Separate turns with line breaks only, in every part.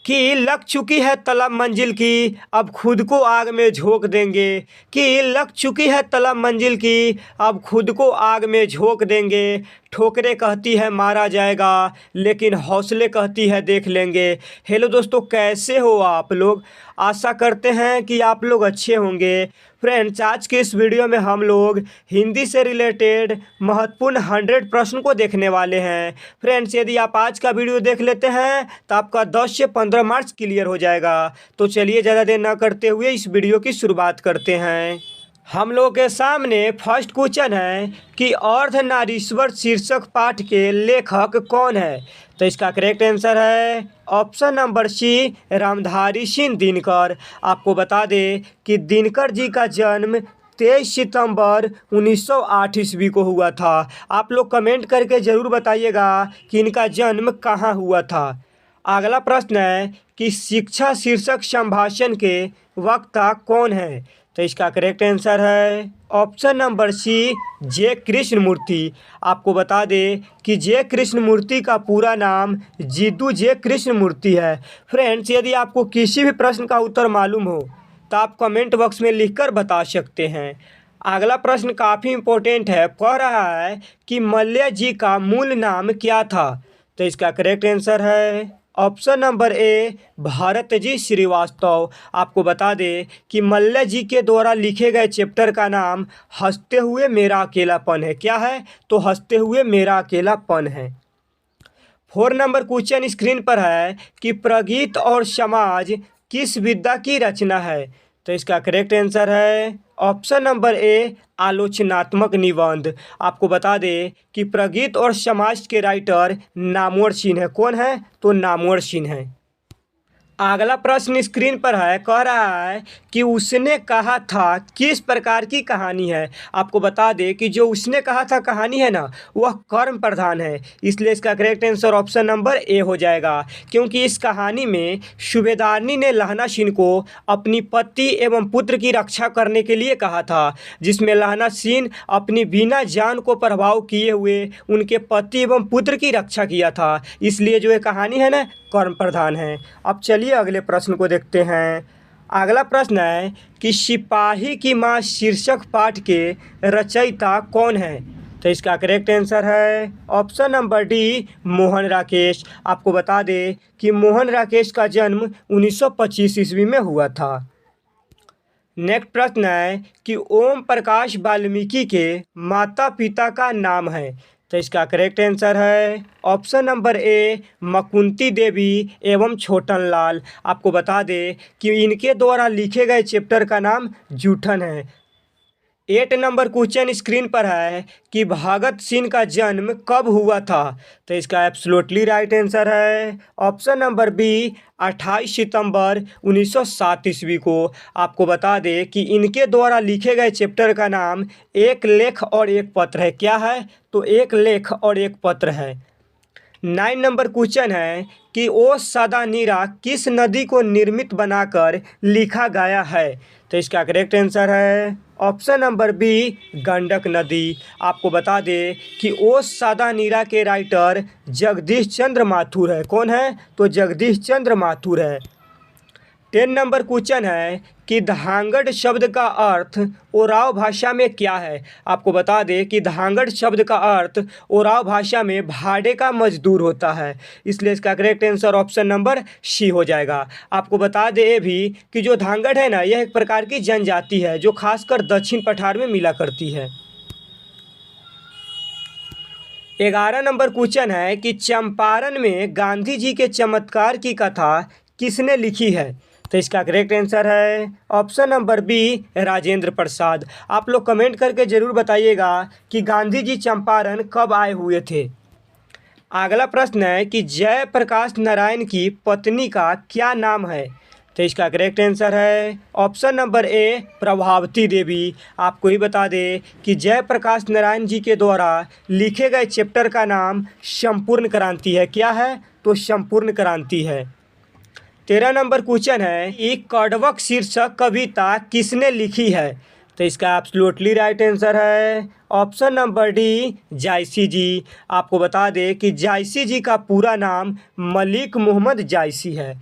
कि लग चुकी है तलब मंजिल की, अब खुद को आग में झोंक देंगे। कि लग चुकी है तलब मंजिल की, अब खुद को आग में झोंक देंगे। ठोकरें कहती है मारा जाएगा, लेकिन हौसले कहती है देख लेंगे। हेलो दोस्तों, कैसे हो आप लोग? आशा करते हैं कि आप लोग अच्छे होंगे। फ्रेंड्स, आज के इस वीडियो में हम लोग हिंदी से रिलेटेड महत्वपूर्ण 100 प्रश्न को देखने वाले हैं। फ्रेंड्स, यदि आप आज का वीडियो देख लेते हैं तो आपका 10 से 15 मार्क्स क्लियर हो जाएगा। तो चलिए ज़्यादा देर न करते हुए इस वीडियो की शुरुआत करते हैं। हम लोग के सामने फर्स्ट क्वेश्चन है कि अर्धनारीश्वर शीर्षक पाठ के लेखक कौन है? तो इसका करेक्ट आंसर है option number C, Ramdhari Singh Dinkar. आपको बता दें कि दिनकर जी का जन्म 23 सितंबर 1908 ईस्वी को हुआ था। आप लोग कमेंट करके ज़रूर बताइएगा कि इनका जन्म कहाँ हुआ था। अगला प्रश्न है कि शिक्षा शीर्षक संभाषण के वक्ता कौन है? तो इसका करेक्ट आंसर है ऑप्शन नंबर सी, जे कृष्णमूर्ति। आपको बता दें कि जे कृष्णमूर्ति का पूरा नाम जीतू जे कृष्णमूर्ति है। फ्रेंड्स, यदि आपको किसी भी प्रश्न का उत्तर मालूम हो तो आप कमेंट बॉक्स में लिखकर बता सकते हैं। अगला प्रश्न काफ़ी इम्पोर्टेंट है। कह रहा है कि मल्य जी का मूल नाम क्या था? तो इसका करेक्ट आंसर है ऑप्शन नंबर ए, भारत जी श्रीवास्तव। आपको बता दें कि मल्य जी के द्वारा लिखे गए चैप्टर का नाम हंसते हुए मेरा अकेलापन है। क्या है? तो हंसते हुए मेरा अकेलापन है। 4 नंबर क्वेश्चन स्क्रीन पर है कि प्रगीत और समाज किस विधा की रचना है? तो इसका करेक्ट आंसर है ऑप्शन नंबर ए, आलोचनात्मक निबंध। आपको बता दें कि प्रगीत और समाज के राइटर नामवर सिंह है। कौन है? तो नामवर सिंह है। अगला प्रश्न स्क्रीन पर है। कह रहा है कि उसने कहा था किस प्रकार की कहानी है? आपको बता दें कि जो उसने कहा था कहानी है ना, वह कर्म प्रधान है। इसलिए इसका correct answer option number A हो जाएगा, क्योंकि इस कहानी में सूबेदारनी ने लहना सिंह को अपनी पति एवं पुत्र की रक्षा करने के लिए कहा था, जिसमें लहना सिंह अपनी बिना जान को प्रभाव किए हुए उनके पति एवं पुत्र की रक्षा किया था। इसलिए जो ये कहानी है ना, कर्म प्रधान है। अब चलिए अगले प्रश्न को देखते हैं। अगला प्रश्न है कि सिपाही की मां शीर्षक पाठ के रचयिता कौन है? तो इसका करेक्ट आंसर है option number D, Mohan Rakesh. आपको बता दें कि मोहन राकेश का जन्म 1925 ईस्वी में हुआ था। नेक्स्ट प्रश्न है कि ओम प्रकाश वाल्मीकि के माता पिता का नाम है? तो इसका करेक्ट आंसर है ऑप्शन नंबर ए, मकुंती देवी एवं छोटन लाल। आपको बता दें कि इनके द्वारा लिखे गए चैप्टर का नाम जूठन है। 8 नंबर क्वेश्चन स्क्रीन पर है कि भगत सिंह का जन्म कब हुआ था? तो इसका एब्सोल्युटली राइट आंसर है ऑप्शन नंबर बी, 28 सितंबर 1907 ईस्वी को। आपको बता दें कि इनके द्वारा लिखे गए चैप्टर का नाम एक लेख और एक पत्र है। क्या है? तो एक लेख और एक पत्र है। 9 नंबर क्वेश्चन है कि ओ सदा नीरा किस नदी को निर्मित बनाकर लिखा गया है? तो इसका करेक्ट आंसर है ऑप्शन नंबर बी, गंडक नदी। आपको बता दें कि ओ सदा नीरा के राइटर जगदीश चंद्र माथुर है। कौन है? तो जगदीश चंद्र माथुर है। 10 नंबर क्वेश्चन है कि धांगड़ शब्द का अर्थ ओराव भाषा में क्या है? आपको बता दें कि धांगड़ शब्द का अर्थ ओराव भाषा में भाड़े का मजदूर होता है। इसलिए इसका correct answer option number C हो जाएगा। आपको बता दें ये भी कि जो धांगड़ है ना, यह एक प्रकार की जनजाति है जो खासकर दक्षिण पठार में मिला करती है। 11 नंबर क्वेश्चन है कि चंपारण में गांधी जी के चमत्कार की कथा किसने लिखी है? तो इसका करेक्ट आंसर है option number B, Rajendra Prasad. आप लोग कमेंट करके ज़रूर बताइएगा कि गांधी जी चंपारण कब आए हुए थे। अगला प्रश्न है कि जयप्रकाश नारायण की पत्नी का क्या नाम है? तो इसका करेक्ट आंसर है option number A, Prabhavati Devi. आपको ही बता दें कि जयप्रकाश नारायण जी के द्वारा लिखे गए चैप्टर का नाम संपूर्ण क्रांति है। क्या है? तो संपूर्ण क्रांति है। 13 नंबर क्वेश्चन है कि कड़वक शीर्षक कविता किसने लिखी है? तो इसका एब्सोल्युटली राइट आंसर है ऑप्शन नंबर डी, जायसी जी। आपको बता दें कि जायसी जी का पूरा नाम मलिक मोहम्मद जायसी है।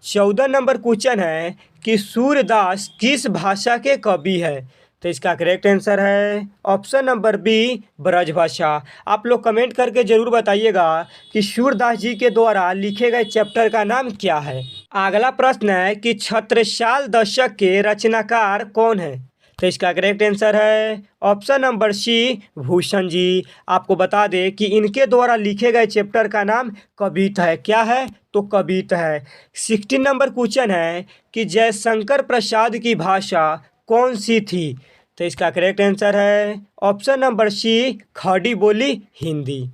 14 नंबर क्वेश्चन है कि सूरदास किस भाषा के कवि है? तो इसका करेक्ट आंसर है ऑप्शन नंबर बी, ब्रजभाषा। आप लोग कमेंट करके ज़रूर बताइएगा कि सूरदास जी के द्वारा लिखे गए चैप्टर का नाम क्या है। अगला प्रश्न है कि छत्रसाल दशक के रचनाकार कौन है? तो इसका करेक्ट आंसर है ऑप्शन नंबर सी, भूषण जी। आपको बता दें कि इनके द्वारा लिखे गए चैप्टर का नाम कवित्त है। क्या है? तो कवित्त है। 16 नंबर क्वेश्चन है कि जयशंकर प्रसाद की भाषा कौन सी थी? तो इसका करेक्ट आंसर है ऑप्शन नंबर सी, खड़ी बोली हिंदी।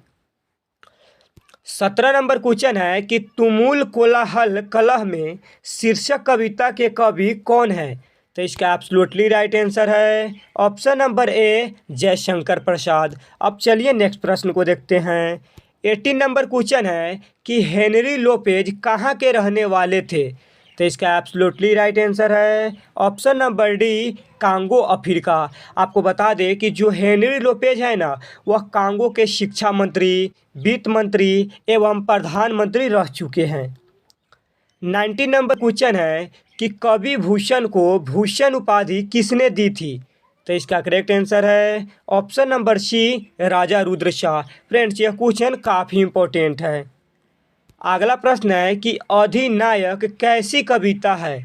17 नंबर क्वेश्चन है कि तुमुल कोलाहल कलह में शीर्षक कविता के कवि कौन है? तो इसका एब्सोल्युटली राइट आंसर है option number A, Jaishankar Prasad. अब चलिए नेक्स्ट प्रश्न को देखते हैं। 18 नंबर क्वेश्चन है कि हेनरी लोपेज कहाँ के रहने वाले थे? तो इसका एब्सोल्युटली राइट आंसर है option number D, Congo Africa. आपको बता दें कि जो हेनरी लोपेज है ना, वह कांगो के शिक्षा मंत्री, वित्त मंत्री एवं प्रधानमंत्री रह चुके हैं। 19 नंबर क्वेश्चन है कि कवि भूषण को भूषण उपाधि किसने दी थी? तो इसका करेक्ट आंसर है ऑप्शन नंबर सी, राजा रुद्र शाह। फ्रेंड्स, यह क्वेश्चन काफ़ी इंपॉर्टेंट है। अगला प्रश्न है कि अधिनायक कैसी कविता है?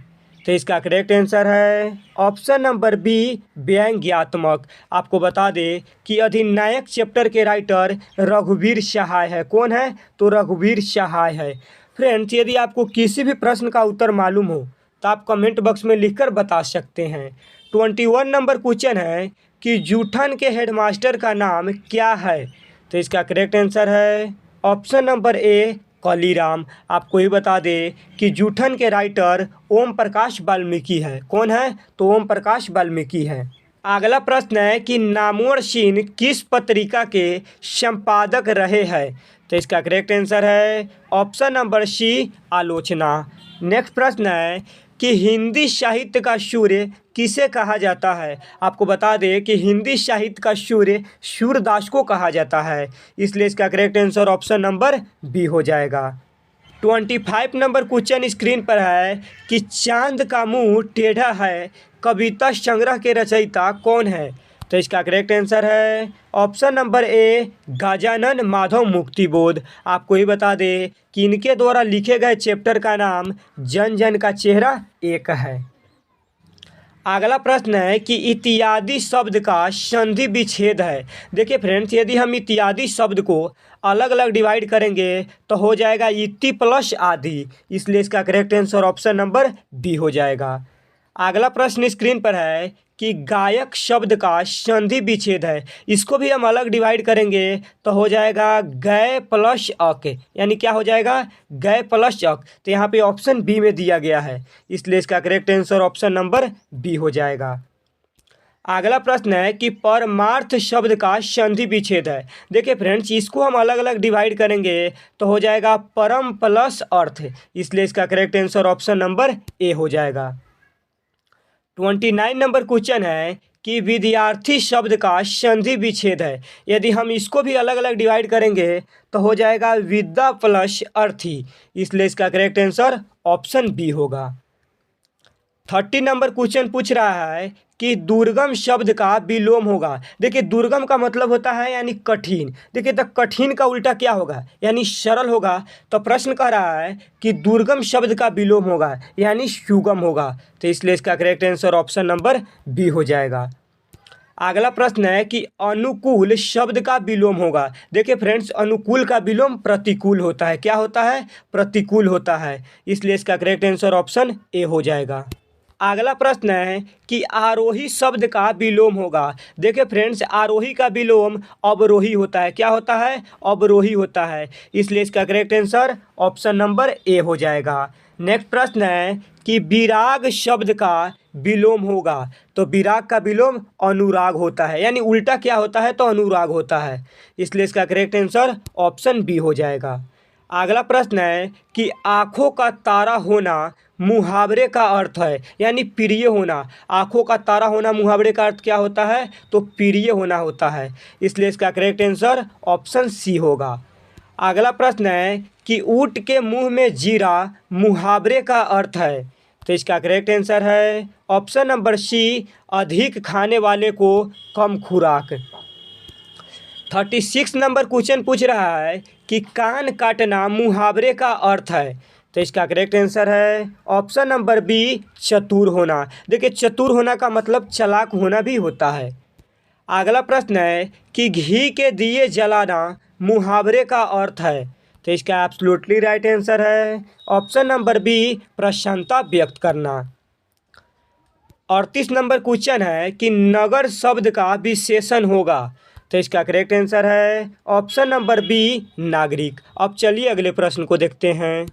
तो इसका करेक्ट आंसर है ऑप्शन नंबर बी, व्यंग्यात्मक। आपको बता दें कि अधिनायक चैप्टर के राइटर रघुवीर सहाय है। कौन है? तो रघुवीर सहाय है। फ्रेंड्स, यदि आपको किसी भी प्रश्न का उत्तर मालूम हो तो आप कमेंट बॉक्स में लिखकर बता सकते हैं। 21 नंबर क्वेश्चन है कि जूठन के हेडमास्टर का नाम क्या है? तो इसका करेक्ट आंसर है ऑप्शन नंबर ए, कलीराम। आपको ही बता दें कि जूठन के राइटर ओम प्रकाश वाल्मीकि है। कौन है? तो ओम प्रकाश वाल्मीकि है। अगला प्रश्न है कि नामवर सिंह किस पत्रिका के संपादक रहे हैं? तो इसका करेक्ट आंसर है ऑप्शन नंबर सी, आलोचना। नेक्स्ट प्रश्न है कि हिंदी साहित्य का सूर्य किसे कहा जाता है? आपको बता दें कि हिंदी साहित्य का सूर्य सूरदास को कहा जाता है, इसलिए इसका correct answer option number B हो जाएगा। 25 नंबर क्वेश्चन स्क्रीन पर है कि चांद का मुंह टेढ़ा है कविता संग्रह के रचयिता कौन है? तो इसका करेक्ट आंसर है option number A, Gajanan Madhav Muktibodh. आपको ही बता दें कि इनके द्वारा लिखे गए चैप्टर का नाम जन जन का चेहरा एक है। अगला प्रश्न है कि इत्यादि शब्द का संधि विच्छेद है। देखिए फ्रेंड्स, यदि हम इत्यादि शब्द को अलग अलग डिवाइड करेंगे तो हो जाएगा इति प्लस आदि, इसलिए इसका correct answer option number B हो जाएगा। अगला प्रश्न स्क्रीन पर है कि गायक शब्द का संधि विच्छेद है। इसको भी हम अलग डिवाइड करेंगे तो हो जाएगा गय प्लस अक, यानी क्या हो जाएगा? गय प्लस अक। तो यहाँ पे ऑप्शन बी में दिया गया है, इसलिए इसका correct answer option number B हो जाएगा। अगला प्रश्न है कि परमार्थ शब्द का संधि विच्छेद है। देखिए फ्रेंड्स, इसको हम अलग अलग डिवाइड करेंगे तो हो जाएगा परम प्लस अर्थ, इसलिए इसका correct answer option number A हो जाएगा। 29 नंबर क्वेश्चन है कि विद्यार्थी शब्द का संधि विच्छेद है। यदि हम इसको भी अलग अलग डिवाइड करेंगे तो हो जाएगा विद्या प्लस अर्थी, इसलिए इसका करेक्ट आंसर ऑप्शन बी होगा। 30 नंबर क्वेश्चन पूछ रहा है कि दुर्गम शब्द का विलोम होगा। देखिए, दुर्गम का मतलब होता है यानी कठिन। देखिए, तो कठिन का उल्टा क्या होगा? यानी सरल होगा। तो प्रश्न कह रहा है कि दुर्गम शब्द का विलोम होगा यानी सुगम होगा, तो इसलिए इसका correct answer option number B हो जाएगा। अगला प्रश्न है कि अनुकूल शब्द का विलोम होगा। देखिए फ्रेंड्स, अनुकूल का विलोम प्रतिकूल होता है। क्या होता है? प्रतिकूल होता है, इसलिए इसका करेक्ट आंसर ऑप्शन ए हो जाएगा। अगला प्रश्न है कि आरोही शब्द का विलोम होगा। देखिए फ्रेंड्स, आरोही का विलोम अवरोही होता है। क्या होता है? अवरोही होता है, इसलिए इसका correct answer option number A हो जाएगा। नेक्स्ट प्रश्न है कि विराग शब्द का विलोम होगा। तो विराग का विलोम अनुराग होता है, यानी उल्टा क्या होता है? तो अनुराग होता है, इसलिए इसका करेक्ट आंसर ऑप्शन बी हो जाएगा। अगला प्रश्न है कि आँखों का तारा होना मुहावरे का अर्थ है, यानी प्रिय होना। आँखों का तारा होना मुहावरे का अर्थ क्या होता है? तो प्रिय होना होता है, इसलिए इसका करेक्ट आंसर ऑप्शन सी होगा। अगला प्रश्न है कि ऊँट के मुंह में जीरा मुहावरे का अर्थ है? तो इसका करेक्ट आंसर है ऑप्शन नंबर सी, अधिक खाने वाले को कम खुराक। 36 नंबर क्वेश्चन पूछ रहा है कि कान काटना मुहावरे का अर्थ है? तो इसका करेक्ट आंसर है ऑप्शन नंबर बी, चतुर होना। देखिए, चतुर होना का मतलब चालाक होना भी होता है। अगला प्रश्न है कि घी के दिए जलाना मुहावरे का अर्थ है? तो इसका एब्सोल्युटली राइट आंसर है ऑप्शन नंबर बी, प्रसन्नता व्यक्त करना। 38 नंबर क्वेश्चन है कि नगर शब्द का विशेषण होगा? तो इसका करेक्ट आंसर है ऑप्शन नंबर बी, नागरिक। अब चलिए अगले प्रश्न को देखते हैं।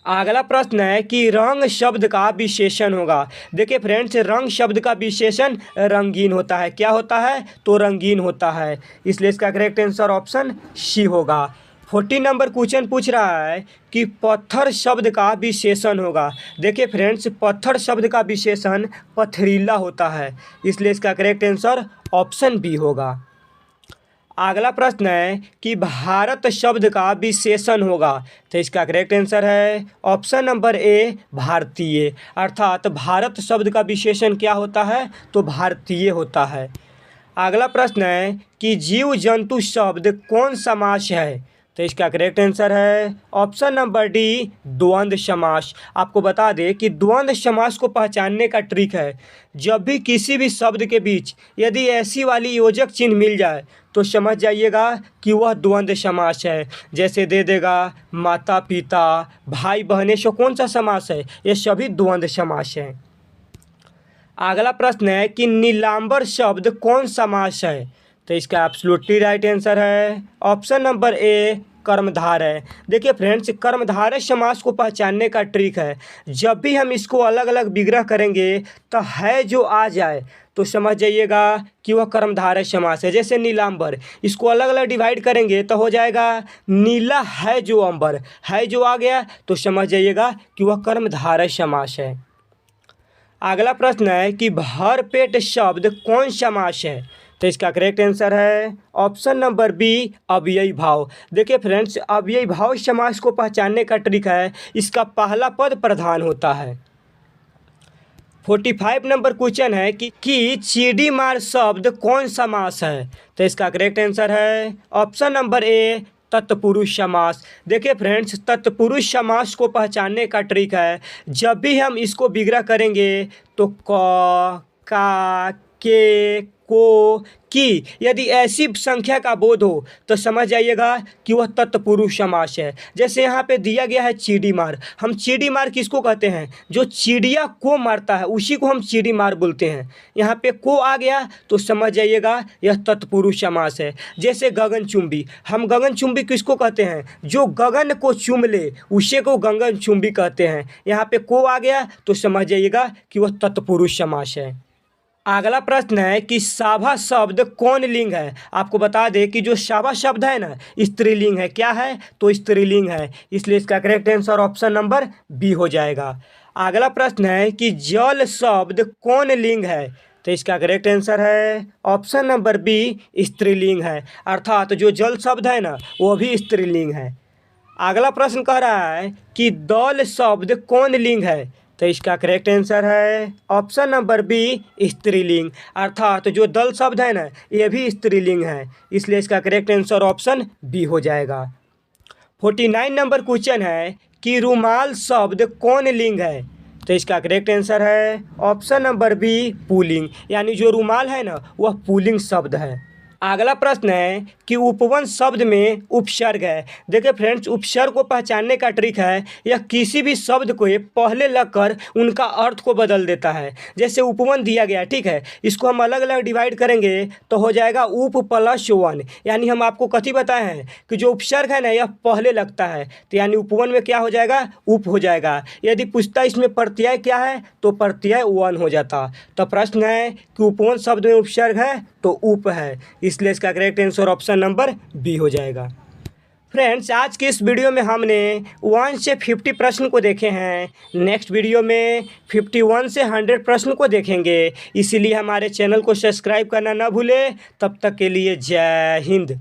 अगला प्रश्न है कि रंग शब्द का विशेषण होगा? देखिए फ्रेंड्स, रंग शब्द का विशेषण रंगीन होता है। क्या होता है? तो रंगीन होता है, इसलिए इसका करेक्ट आंसर ऑप्शन सी होगा। 40 नंबर क्वेश्चन पूछ रहा है कि पत्थर शब्द का विशेषण होगा? देखिए फ्रेंड्स, पत्थर शब्द का विशेषण पथरीला होता है, इसलिए इसका करेक्ट आंसर ऑप्शन बी होगा। अगला प्रश्न है कि भारत शब्द का विशेषण होगा? तो इसका करेक्ट आंसर है ऑप्शन नंबर ए, भारतीय। अर्थात भारत शब्द का विशेषण क्या होता है? तो भारतीय होता है। अगला प्रश्न है कि जीव जंतु शब्द कौन समास है? तो इसका करेक्ट आंसर है ऑप्शन नंबर डी, द्वंद्व समास। आपको बता दें कि द्वंद्व समास को पहचानने का ट्रिक है, जब भी किसी भी शब्द के बीच यदि ऐसी वाली योजक चिन्ह मिल जाए तो समझ जाइएगा कि वह द्वंद्व समास है। जैसे दे देगा माता पिता, भाई बहनें, सो कौन सा समास है? ये सभी द्वंद्व समास हैं। अगला प्रश्न है कि नीलांबर शब्द कौन समास है? तो इसका एब्सोल्युटली राइट आंसर है ऑप्शन नंबर ए, कर्मधारय। देखिए फ्रेंड्स, कर्मधारय समास को पहचानने का ट्रिक है, जब भी हम इसको अलग अलग विग्रह करेंगे तो है जो आ जाए तो समझ जाइएगा कि वह कर्मधारय समास है। जैसे नीलांबर, इसको अलग अलग डिवाइड करेंगे तो हो जाएगा नीला है जो अंबर, है जो आ गया तो समझ जाइएगा कि वह कर्मधारय समास है। अगला प्रश्न है कि भरपेट शब्द कौन समास है? तो इसका करेक्ट आंसर है ऑप्शन नंबर बी, अव्ययी भाव। देखिए फ्रेंड्स, अव्ययी भाव समास को पहचानने का ट्रिक है, इसका पहला पद प्रधान होता है। 45 नंबर क्वेश्चन है कि चीड़ीमार शब्द कौन समास है? तो इसका करेक्ट आंसर है ऑप्शन नंबर ए, तत्पुरुष समास। देखिए फ्रेंड्स, तत्पुरुष समास को पहचानने का ट्रिक है, जब भी हम इसको विग्रह करेंगे तो क, का, के, को, की, यदि ऐसी संख्या का बोध हो तो समझ जाइएगा कि वह तत्पुरुष समास है। जैसे यहाँ पे दिया गया है चीड़ीमार, हम चीड़ीमार किसको कहते हैं? जो चिड़िया को मारता है उसी को हम चीड़ीमार बोलते हैं। यहाँ पे को आ गया तो समझ जाइएगा यह तत्पुरुष समास है। जैसे गगनचुंबी, हम गगनचुंबी किसको कहते हैं? जो गगन को चूम ले उसे को गगनचुंबी कहते हैं। यहाँ पे को आ गया तो समझ जाइएगा कि वह तत्पुरुष समास है। अगला प्रश्न है कि साभा शब्द कौन लिंग है? आपको बता दें कि जो साभा शब्द है ना, स्त्रीलिंग है। क्या है? तो स्त्रीलिंग है, इसलिए इसका correct answer option number B हो जाएगा। अगला प्रश्न है कि जल शब्द कौन लिंग है? तो इसका करेक्ट आंसर है ऑप्शन नंबर बी, स्त्रीलिंग है। अर्थात जो जल शब्द है ना वो भी स्त्रीलिंग है। अगला प्रश्न कह रहा है कि दल शब्द कौन लिंग है? तो इसका करेक्ट आंसर है ऑप्शन नंबर बी, स्त्रीलिंग। अर्थात जो दल शब्द है ना ये भी स्त्रीलिंग है, इसलिए इसका करेक्ट आंसर ऑप्शन बी हो जाएगा। 49 नंबर क्वेश्चन है कि रुमाल शब्द कौन लिंग है? तो इसका करेक्ट आंसर है ऑप्शन नंबर बी, पुल्लिंग। यानी जो रुमाल है ना वह पुल्लिंग शब्द है। अगला प्रश्न है कि उपवन शब्द में उपसर्ग है। देखिए फ्रेंड्स, उपसर्ग को पहचानने का ट्रिक है, यह किसी भी शब्द को पहले लगकर उनका अर्थ को बदल देता है। जैसे उपवन दिया गया, ठीक है, इसको हम अलग अलग डिवाइड करेंगे तो हो जाएगा उप प्लस वन। यानी हम आपको कथी बताए हैं कि जो उपसर्ग है ना यह पहले लगता है, तो यानी उपवन में क्या हो जाएगा? उप हो जाएगा। यदि पूछता इसमें प्रत्यय क्या है तो प्रत्यय वन हो जाता। तो प्रश्न है कि उपवन शब्द में उपसर्ग है तो उप है, इसलिए इसका correct answer option number B हो जाएगा। फ्रेंड्स, आज के इस वीडियो में हमने 1 से 50 प्रश्न को देखे हैं। नेक्स्ट वीडियो में 51 से 100 प्रश्न को देखेंगे, इसीलिए हमारे चैनल को सब्सक्राइब करना ना भूलें। तब तक के लिए जय हिंद।